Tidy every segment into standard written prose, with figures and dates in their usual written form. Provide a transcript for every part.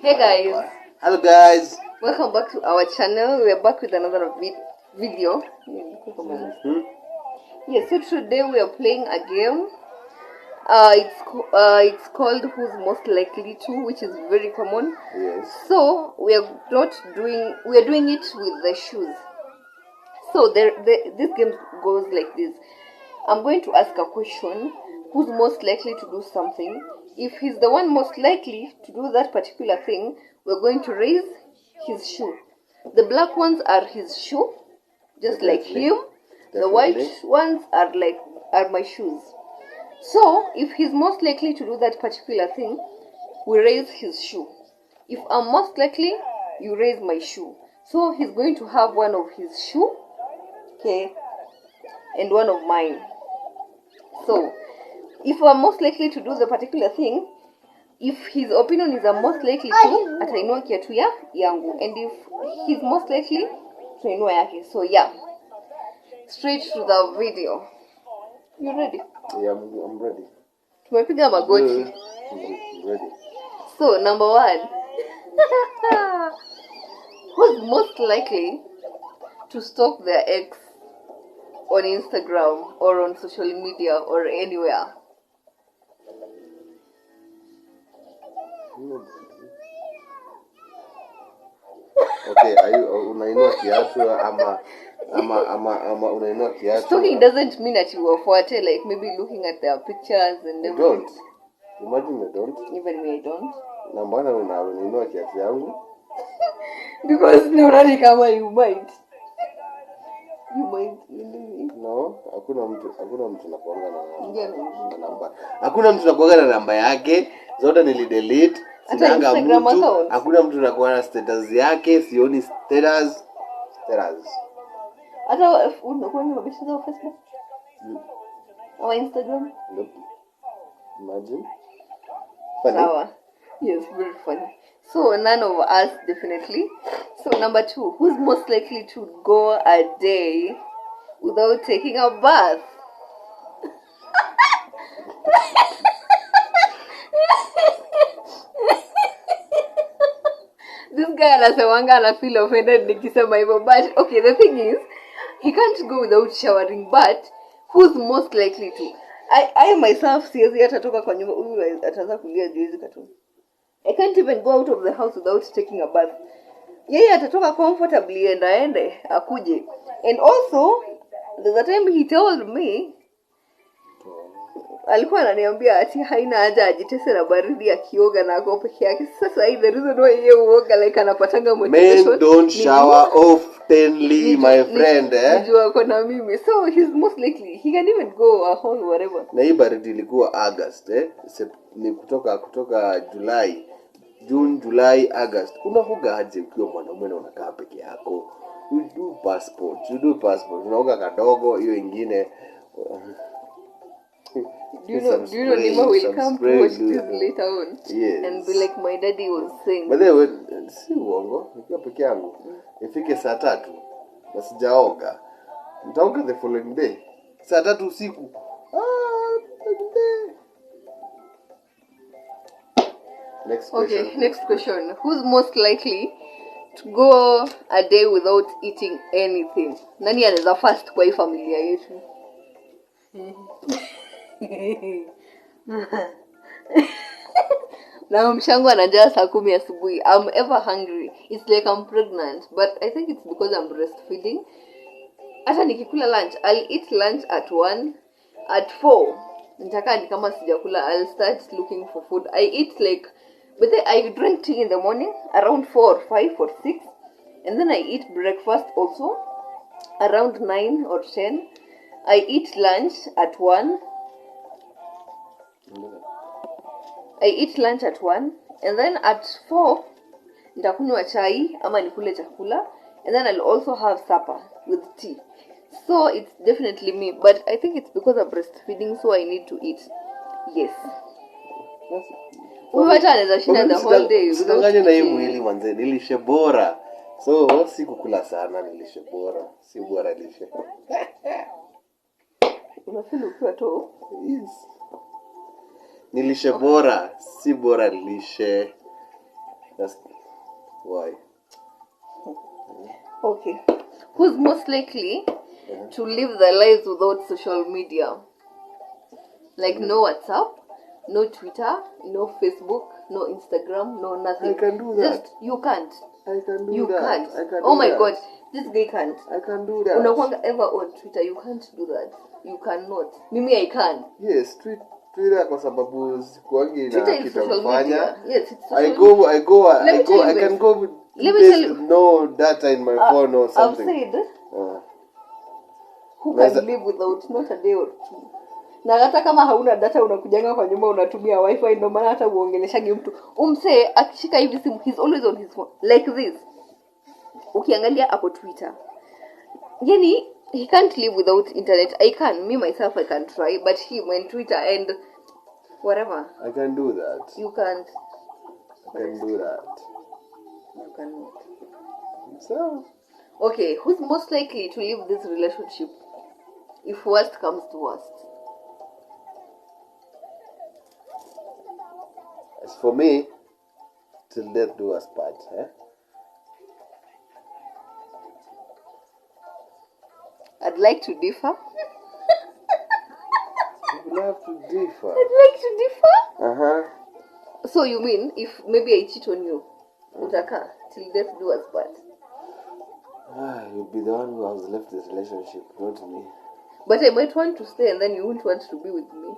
Hey guys, Hello guys. welcome back to our channel. We are back with another video. Yes, so today we are playing a game. It's called Who's Most Likely To, which is very common. Yes. So we are doing it with the shoes. So this game goes like this. I'm going to ask a question. Who's most likely to do something? If he's the one most likely to do that particular thing, we're going to raise his shoe. The black ones are his shoe, just like him. The white ones are my shoes. So if he's most likely to do that particular thing, we raise his shoe. If I'm most likely, you raise my shoe. So he's going to have one of his shoe, okay, and one of mine. So if I'm most likely to do the particular thing, if his opinion is I'm most likely to, atainua kiatu yangu, and if he's most likely, atainua yake. So yeah, straight to the video. You ready? Yeah, I'm ready. Tumepiga magoti. I'm ready. So number 1. Who's most likely to stalk their ex on Instagram or on social media or anywhere? Okay, unainua kiatu ama unainua kiatu? Stalking doesn't mean that you wafuate, like maybe looking at their pictures and everything. Don't. Imagine you don't. Even me, I don't. Na mbona unainua kiatu yangu? Because naona kama you might. No, hakuna mtu nakuanga na namba. Hakuna mtu nakuanga na namba yake. Zote nilidelete. Sinanga mtu. Hakuna mtu nakuanga na status yake. Sioni status. Hata unakuwa umebishiza Facebook? Or Instagram? Nope. Imagine. Funny. Yes, very funny. So none of us definitely. So number 2, who's most likely to go a day without taking a bath? This guy anasewanga feel offended nikisema hivyo, but okay, the thing is he can't go without showering, but who's most likely to? I myself siwezi hata toka kwa nyumba, huyu ataanza kulia juu hizi katuni. I can't even go out of the house without taking a bath. Yeye atatoka comfortably and aende akuje. And also there's a time he told me, alikuwa ananiambia ati haina haja ajitese na baridi akioga na ako peke yake. Sasa hii the reason why yeye uoga like anapatanga motivation. Men don't shower oftenly, my friend. Nijua ako na mimi. So he's most likely he can even go a whole whatever. Na hii baridi ilikuwa August ni kutoka July. June, July, August. Unaoga aje ukiwa mwanaume na unakaa peke yako? You do passport. Unaoga kadogo, hiyo ingine. Do you know Nima will come to watch this later on? Yes. And be like my daddy was saying. But then si uongo, nikiwa peke yangu. Ifike saa 3 na sijaoga. Nitaoga the following day. Saa 3 usiku. Next question. Okay, next question. Who's most likely to go a day without eating anything? Nani anaweza fast kwa hii familia yetu? Na mshangu anajaa saa 10 asubuhi. I'm ever hungry. It's like I'm pregnant, but I think it's because I'm breastfeeding. Hata nikikula lunch, I'll eat lunch at 1, at 4. Nitakaa ni kama sijakula, I'll start looking for food. I eat like, but then I drink tea in the morning around 4 or 5 or 6, and then I eat breakfast also around 9 or 10. I eat lunch at 1. And then at 4 nitakunywa chai ama nikule chakula, and then I'll also have supper with tea. So it's definitely me, but I think it's because I'm breastfeeding, so I need to eat. Yes. Hata anaweza shinda the whole day. Usidanganye na hii mwili manze, nilishe bora. So si kukula sana, nilishe bora. Si bora lishe. Unafeel ukiwa tu? Yes. Nilishe bora, si bora lishe. That's why. Okay. Who's most likely to live their lives without social media? Like no WhatsApp, no Twitter, no Facebook, no Instagram, no nothing. I can do that. Just, you can't. I can do You that. can't. I can Oh do my that. God. This guy can't. I can do that. Unakwanga ever on Twitter, you can't do that. You cannot. Mimi, I can. Yes, Twitter kwa sababu sikuangi na Twitter is kitu social kufanya. media. Yes, it's social I can go with Let me tell you. no data in my phone or something. I've said, who can live without not a day or two? Na hata kama hauna data unakujanga kwa nyumba unatumia wifi, ndio maana hata uongeleshagi mtu. Umse akishika hivi simu, he's always on his phone like this. Ukiangalia hapo Twitter. Yani he can't live without internet. I can, me myself I can try, but him and Twitter and whatever. I can do that. You can't. I can do that. You cannot. So, okay, who's most likely to leave this relationship if worst comes to worst? as for me, till death do us part, I'd like to differ. You will have to differ. I'd like to differ. Uh-huh. So you mean if maybe I cheat on you, utaka till death do us part? You'll be the one who has left this relationship, not me. But I might want to stay and then you won't want to be with me.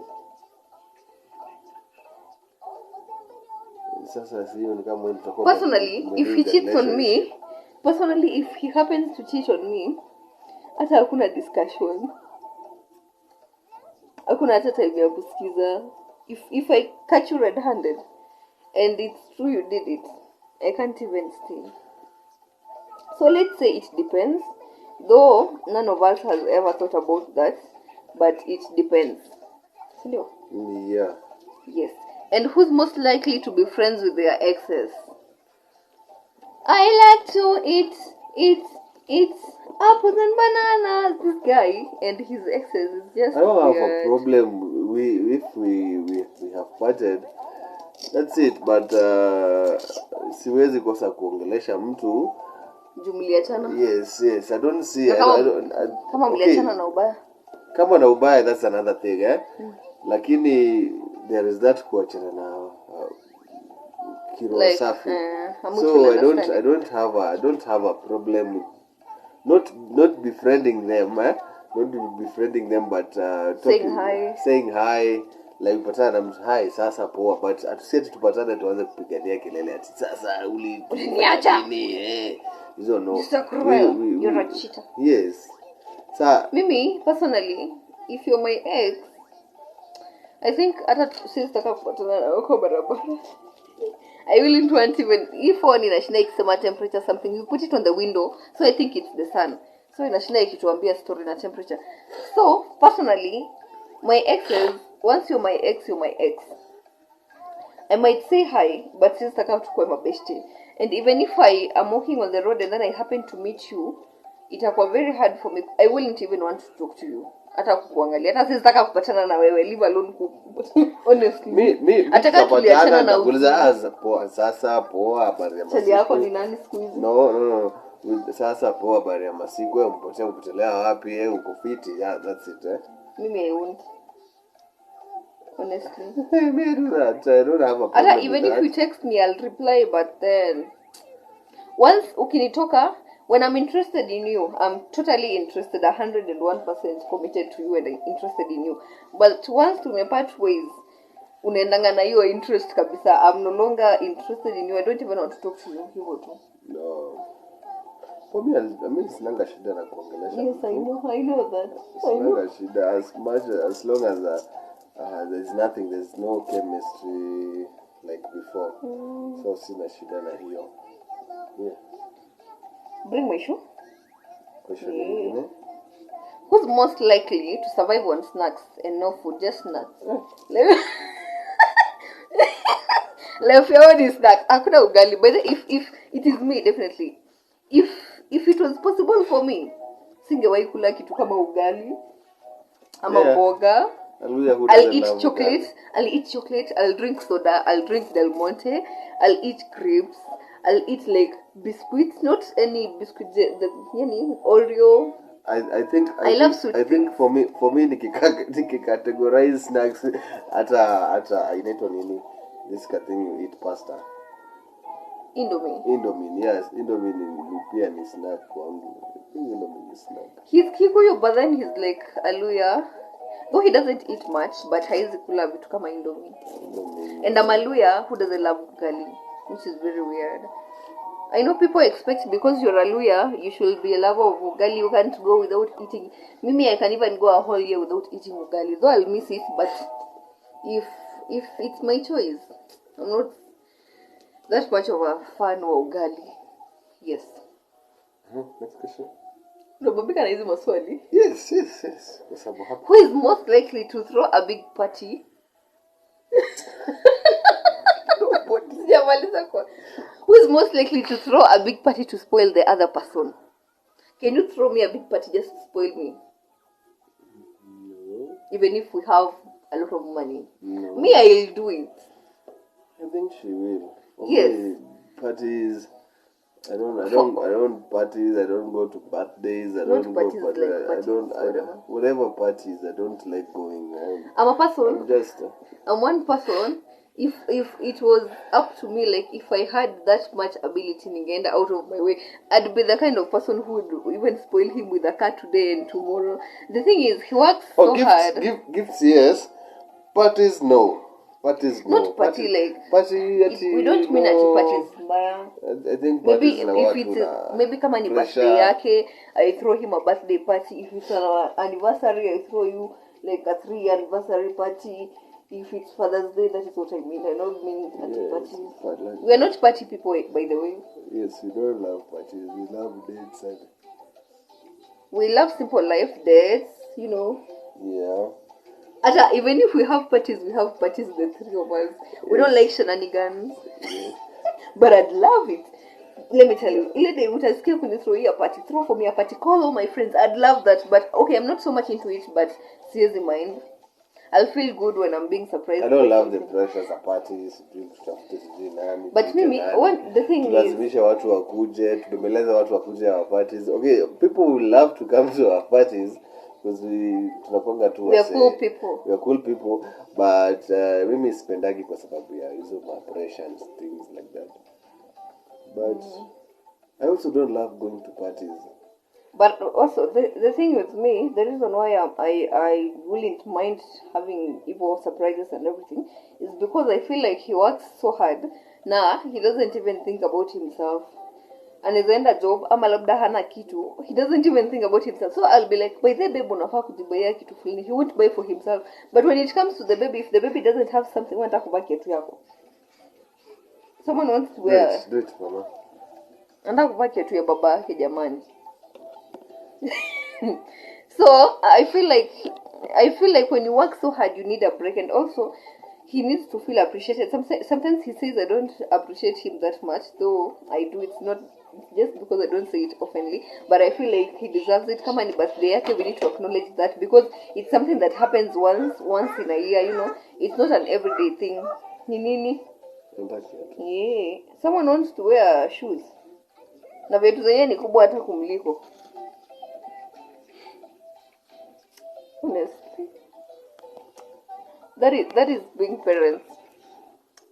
Personally, if he cheats on me, if he happens to cheat on me, hata hakuna discussion. Hakuna hata time ya kusikiza. If I catch you red-handed and it's true you did it, I can't even stay. So let's say it depends. Though none of us has ever thought about that, but it depends. Yeah. Yes. And who's most likely to be friends with their exes? I like to eat apples and bananas. This guy and his exes is just I don't weird. have a problem. If we have parted, that's it. But siwezi kosa kuongelesha mtu. Jumliachana. Yes. I don't see. Kama mliachana na ubaya. Kama na ubaya, that's another thing, Lakini there is that kuachana na kiro safi. So I don't have a problem with not befriending them, not befriending them, but saying hi, like patana na hi sasa poa, but atuseti tupatane tuanze kupigania kelele ati sasa uliniacha hizo no. You're a cheater. Yes. Sa Mimi personally, if you're my ex, I think hata sitaka kupatana na uko barabara. I wouldn't want even if one inashinda ikisema temperature something, you put it on the window, so I think it's the sun. So inashinda ikituambia story na temperature. So personally, my exes, once you're my ex, you're my ex. I might say hi, but sitaka tukue mabeshte. And even if I am walking on the road and then I happen to meet you, itakuwa very hard for me. I wouldn't even want to talk to you. Hata kukuangalia. Hata sitaka kupatana na wewe. Leave alone honestly. Mi ataka tuliachana na kuuliza poa sasa poa habari ya masiku. Chali yako ni nani siku hizi? No. Sasa poa habari ya masiku, upotelea wapi, uko fiti? Yeah, that's it. Mimi I won't. Honestly. Me do that. I don't have a problem. Hata even if you text me, I'll reply, but then once ukinitoka, when I'm interested in you, I'm totally interested, 101% committed to you and interested in you. But once tumepart ways, unaendanga na hiyo interest kabisa, I'm no longer interested in you. I don't even want to talk to you. Hivyo tu. No. For me, I mean, sinanga shida na kuongelesha. Yes, I know that. Sinanga shida as long as there's nothing, there's no chemistry like before. So sina shida na hiyo. Yeah. Bring my shoe. Question nyingine. Who's most likely to survive on snacks and no food, just snacks? Like your own snacks. Hakuna ugali. But if it is me, definitely. If it was possible for me, singewahi kula kitu kama ugali ama boga. Aluya who I'll doesn't eat love chocolate. ugali? I'll eat chocolate. I'll drink soda. I'll drink Del Monte. I'll eat crepes. I'll eat like biscuits, not any biscuit. The Oreo. I love sweet I things. think for me categorize snacks hata inaitwa nini this thing you eat pasta. Indomie, yes. Indomie ni pia ni snack kwangu. Indomie ni snack. He's Kikuyu, but then he's like Aluya. Though he doesn't eat much, but haizi kula vitu kama Indomie. And I'm Aluya who doesn't love ugali, which is very weird. I know people expect because you're Aluya, you should be a lover of ugali. You can't go without eating. Mimi, I can even go a whole year without eating ugali. Though I'll miss it, but if it's my choice, I'm not that much of a fan of ugali. Yes. Next question. Unabambika na hizi maswali? Yes. Who is most likely to throw a big party? Who is most likely to throw a big party to spoil the other person? Can you throw me a big party just to spoil me? No. Even if we have a lot of money? No. Me, I'll do it. I think she will. Yes. Parties. I don't parties. I don't go to birthdays. I don't go whatever parties. I don't like going. I'm a person. I'm one person. If it was up to me, like if I had that much ability and out of my way, I'd be the kind of person who would even spoil him with a car today and tomorrow. The thing is, he works so hard. Gifts, yes. Parties, no. Parties, no. Not party like party. We don't mean no. Parties. I think maybe if it's maybe kama ni birthday yake, I throw him a birthday party. If it's an anniversary, I throw you like a 3 anniversary party. If it's Father's Day, that is what I mean. I don't mean parties. Like, we are not party people, by the way. Yes, we don't love parties. We love dates. We love simple life, dates, you know. Yeah. Even if we have parties, the three of us. We don't like shenanigans. Yes. But I'd love it. Let me tell you, ile day utasikia kunithrow a party, throw for me a party, call all my friends. I'd love that. But okay, I'm not so much into it, but seriously mind. I'll feel good when I'm being surprised. I don't love the pressures of parties, but mimi, the thing is, tulazimisha watu wakuje, tubembeleza watu wakuje our parties. Okay, people will love to come to our parties because tunapanga tu we are cool people. We are cool people, but mimi sipendagi kwa sababu ya hizo pressures, things like that. But I also don't love going to parties. But also, the thing with me, the reason why I wouldn't mind having evil surprises and everything is because I feel like he works so hard. He doesn't even think about himself. And he's in a job, ama labda hana kitu. He doesn't even think about himself. So I'll be like, by the baby, unafaa kujibaya kitu fulani. He won't buy for himself. But when it comes to the baby, if the baby doesn't have something, wanataka kubaki kitu yako. Someone wants to wear. Do it, mama. Anataka kubaki kitu ya baba yake jamani. So I feel like when you work so hard you need a break, and also he needs to feel appreciated. Sometimes he says I don't appreciate him that much, though I do. It's not just because I don't say it oftenly, but I feel like he deserves it. Come on, birthday yake, we need to acknowledge that because it's something that happens once in a year, you know. It's not an everyday thing. Nini? Yeah. Someone wants to wear shoes. Na vitu zenyewe ni kubwa hata kumliko. Honestly, that is being parents.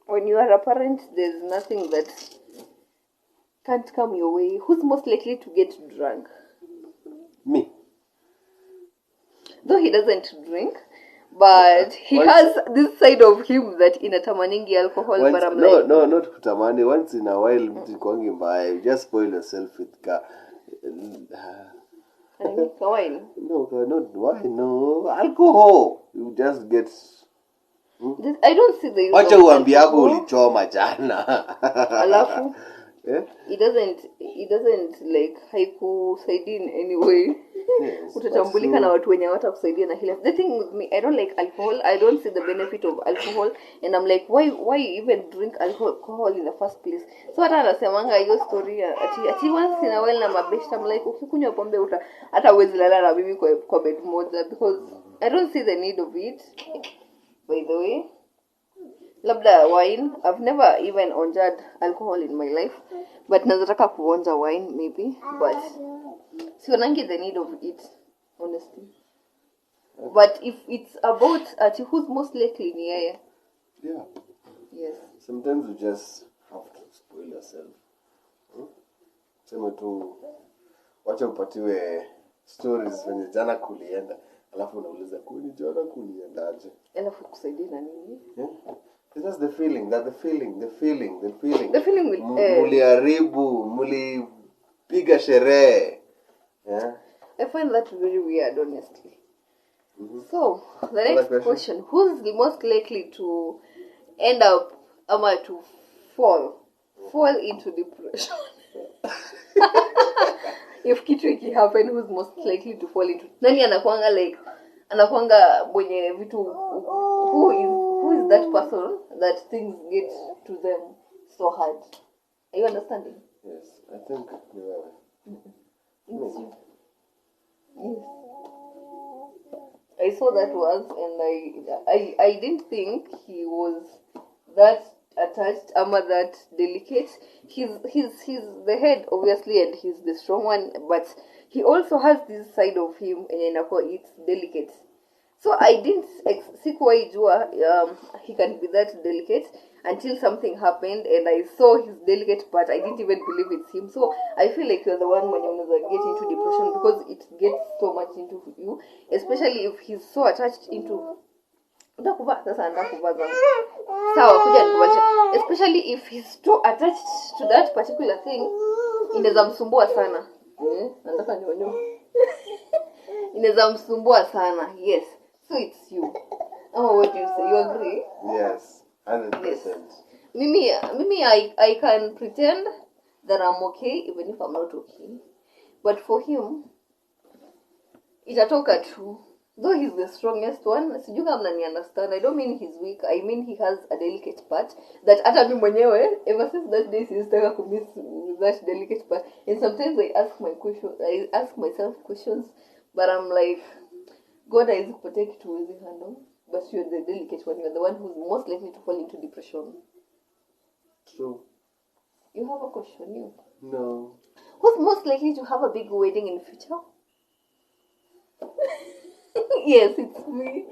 When you are a parent, there's nothing that can't come your way. Who's most likely to get drunk? Me. Though he doesn't drink, but he has this side of him that inatamaningi alcohol. But I'm like, no, not kutamani. Once in a while, mtikongi mbaya. You just spoil yourself with wine. No, not wine. No, alcohol. You just get. I don't see the use Wacha uambiago ulichoma jana. Alafu. It doesn't like haikusaidia in any way. Yes, utatambulika na watu wenye hawatakusaidia na hila. The thing with me, I don't like alcohol. I don't see the benefit of alcohol, and I'm like, why even drink alcohol in the first place? So hata anasemanga hiyo story ati once in a while na mabeshta, I'm like, ukikunywa pombe hata uwezi lala na mimi kwa bed moja because I don't see the need of it, by the way. Labda wine. I've never even enjoyed alcohol in my life, but nazataka kuonja wine maybe, but sionangi the need of it, honestly. But if it's about who's most likely ni yeye. Yeah. Yes. Sometimes you just have to spoil yourself. Sema tu wacha upatiwe stories venye jana kulienda, alafu unauliza kwani jana kuliendaje? Alafu kukusaidia na nini? Yeah. That's the feeling, the feeling. The feeling will muliharibu, mulipiga sherehe. Yeah. I find that very weird, honestly. Mm-hmm. So, the next question. Who's the most likely to end up, to fall into depression? If kitu iki happen, who's most likely to fall into? Nani anakuanga mwenye vitu, who is that person that things get to them so hard? Are you understanding? Yes, I think you are. Yes. I saw that once, and I didn't think he was that attached, that delicate. He's the head, obviously, and he's the strong one, but he also has this side of him, and it's delicate. So I didn't sikuwahi jua he can be that delicate until something happened, and I saw his delicate part. I didn't even believe it's him. So I feel like you're the one when you get into depression, because it gets so much into you, especially if he's so attached into. Especially if he's too attached to that particular thing, inaweza msumbua sana. Nataka nyonyo. Inaweza msumbua sana. Yes. So it's you. What do you say? You agree? Yes, 100%. Yes. Mimi, I can pretend that I'm okay even if I'm not okay. But for him, itatoka true. Though he's the strongest one, sijui kama mnani understand. I don't mean he's weak. I mean he has a delicate part that hata mimi mwenyewe, ever since that day, sitaka kumiss that delicate part. And sometimes I ask myself questions, but I'm like, God is protect to easy handle, but you're the delicate one. You're the one who's most likely to fall into depression. True. You have a question, you? No. Who's most likely to have a big wedding in the future? Yes, it's me.